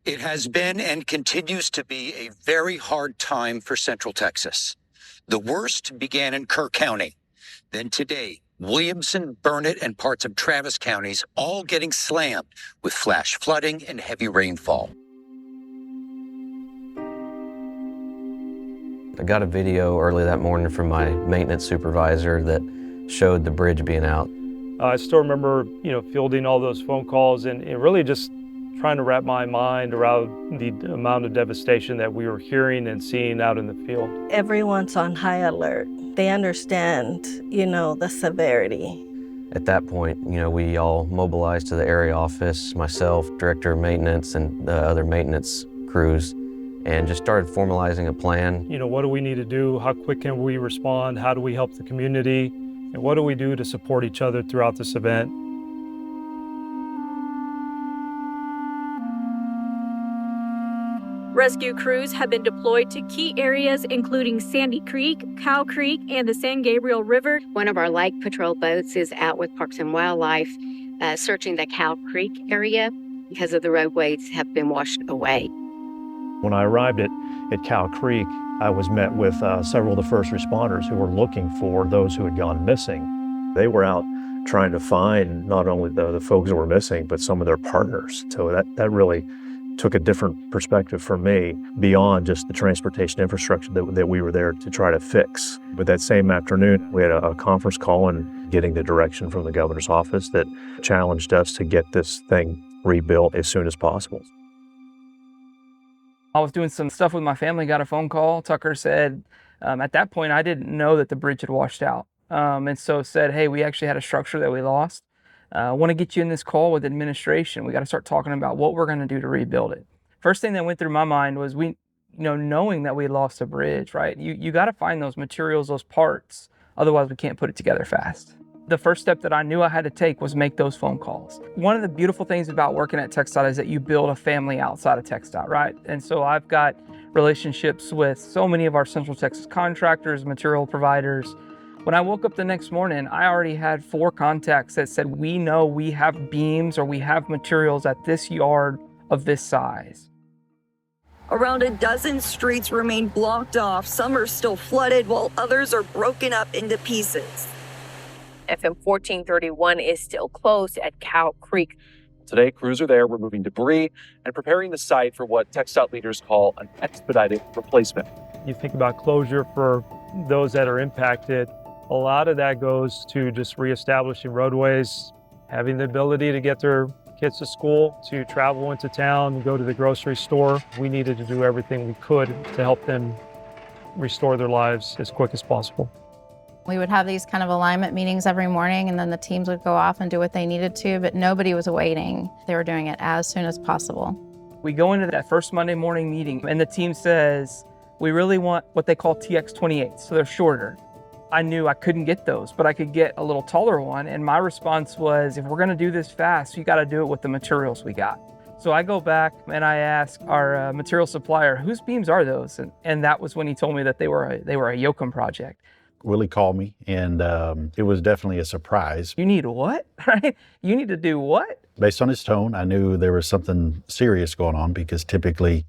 It has been and continues to be a very hard time for Central Texas. The worst began in Kerr County. Then today, Williamson, Burnett, and parts of Travis counties all getting slammed with flash flooding and heavy rainfall. I got a video early that morning from my maintenance supervisor that showed the bridge being out. I still remember, fielding all those phone calls and really just trying to wrap my mind around the amount of devastation that we were hearing and seeing out in the field. Everyone's on high alert. They understand, the severity. At that point, we all mobilized to the area office, myself, director of maintenance, and the other maintenance crews, and just started formalizing a plan. What do we need to do? How quick can we respond? How do we help the community? And what do we do to support each other throughout this event? Rescue crews have been deployed to key areas including Sandy Creek, Cow Creek, and the San Gabriel River. One of our lake patrol boats is out with Parks and Wildlife searching the Cow Creek area because of the roadways have been washed away. When I arrived at Cow Creek, I was met with several of the first responders who were looking for those who had gone missing. They were out trying to find not only the folks who were missing, but some of their partners. So that really took a different perspective for me beyond just the transportation infrastructure that we were there to try to fix. But that same afternoon, we had a conference call and getting the direction from the governor's office that challenged us to get this thing rebuilt as soon as possible. I was doing some stuff with my family, got a phone call. Tucker said, at that point, I didn't know that the bridge had washed out. And so said, hey, we actually had a structure that we lost. I want to get you in this call with administration. We got to start talking about what we're going to do to rebuild it. First thing that went through my mind was knowing that we lost a bridge, right? You got to find those materials, those parts. Otherwise, we can't put it together fast. The first step that I knew I had to take was make those phone calls. One of the beautiful things about working at TxDOT is that you build a family outside of TxDOT, right? And so I've got relationships with so many of our Central Texas contractors, material providers. When I woke up the next morning, I already had 4 contacts that said, we know we have beams or we have materials at this yard of this size. Around a dozen streets remain blocked off. Some are still flooded while others are broken up into pieces. FM 1431 is still closed at Cow Creek. Today, crews are there removing debris and preparing the site for what TxDOT leaders call an expedited replacement. You think about closure for those that are impacted. A lot of that goes to just reestablishing roadways, having the ability to get their kids to school, to travel into town, go to the grocery store. We needed to do everything we could to help them restore their lives as quick as possible. We would have these kind of alignment meetings every morning, and then the teams would go off and do what they needed to, but nobody was waiting. They were doing it as soon as possible. We go into that first Monday morning meeting, and the team says, we really want what they call TX28, so they're shorter. I knew I couldn't get those, but I could get a little taller one. And my response was, if we're going to do this fast, you got to do it with the materials we got. So I go back and I ask our material supplier, whose beams are those? And that was when he told me that they were a Yoakum project. Willie called me, and it was definitely a surprise. You need what? Right? You need to do what? Based on his tone, I knew there was something serious going on because typically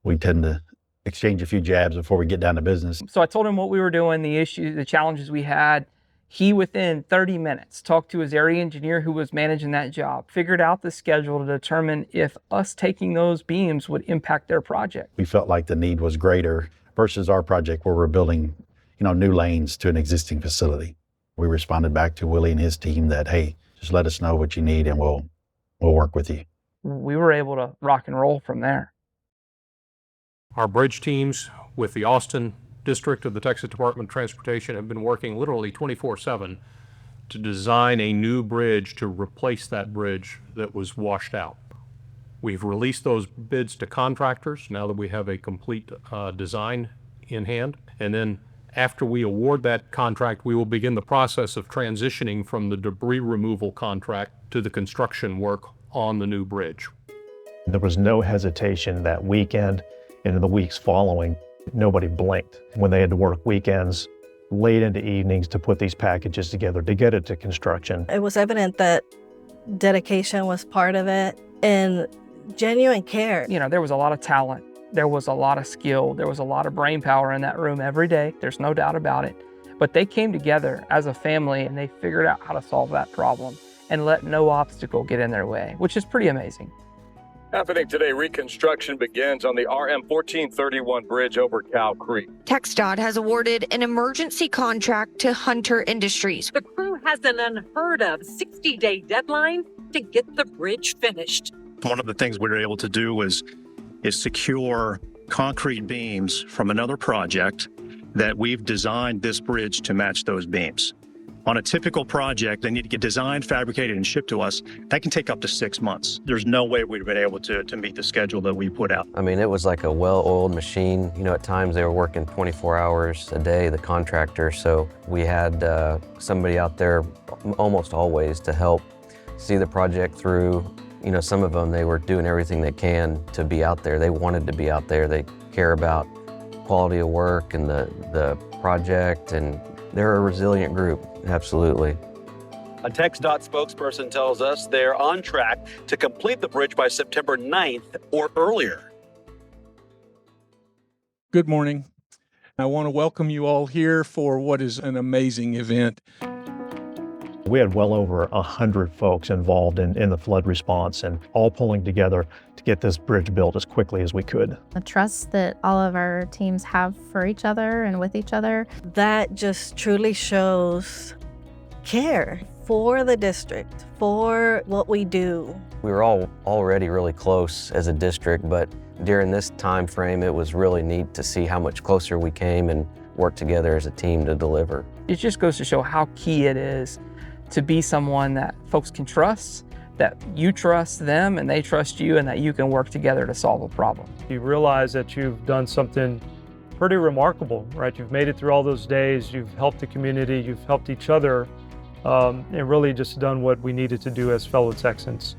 we tend to exchange a few jabs before we get down to business. So I told him what we were doing, the issues, the challenges we had. He, within 30 minutes, talked to his area engineer who was managing that job, figured out the schedule to determine if us taking those beams would impact their project. We felt like the need was greater versus our project where we're building, new lanes to an existing facility. We responded back to Willie and his team that, hey, just let us know what you need and we'll work with you. We were able to rock and roll from there. Our bridge teams with the Austin District of the Texas Department of Transportation have been working literally 24/7 to design a new bridge to replace that bridge that was washed out. We've released those bids to contractors now that we have a complete design in hand. And then after we award that contract, we will begin the process of transitioning from the debris removal contract to the construction work on the new bridge. There was no hesitation that weekend and in the weeks following. Nobody blinked when they had to work weekends, late into evenings to put these packages together to get it to construction. It was evident that dedication was part of it, and genuine care. You know, there was a lot of talent, there was a lot of skill, there was a lot of brain power in that room every day. There's no doubt about it. But they came together as a family and they figured out how to solve that problem and let no obstacle get in their way, which is pretty amazing. Happening today, reconstruction begins on the RM 1431 bridge over Cow Creek. TxDOT has awarded an emergency contract to Hunter Industries. The crew has an unheard of 60-day deadline to get the bridge finished. One of the things we were able to do is secure concrete beams from another project that we've designed this bridge to match those beams. On a typical project, they need to get designed, fabricated, and shipped to us. That can take up to 6 months. There's no way we'd have been able to meet the schedule that we put out. I mean, it was like a well-oiled machine. You know, at times they were working 24 hours a day, the contractor. So we had somebody out there almost always to help see the project through. You know, some of them, they were doing everything they can to be out there. They wanted to be out there. They care about quality of work and the project, and they're a resilient group, absolutely. A TxDOT spokesperson tells us they're on track to complete the bridge by September 9th or earlier. Good morning. I want to welcome you all here for what is an amazing event. We had well over 100 folks involved in the flood response and all pulling together to get this bridge built as quickly as we could. The trust that all of our teams have for each other and with each other. That just truly shows care for the district, for what we do. We were all already really close as a district, but during this time frame, it was really neat to see how much closer we came and worked together as a team to deliver. It just goes to show how key it is to be someone that folks can trust, that you trust them and they trust you, and that you can work together to solve a problem. You realize that you've done something pretty remarkable, right? You've made it through all those days, you've helped the community, you've helped each other, and really just done what we needed to do as fellow Texans.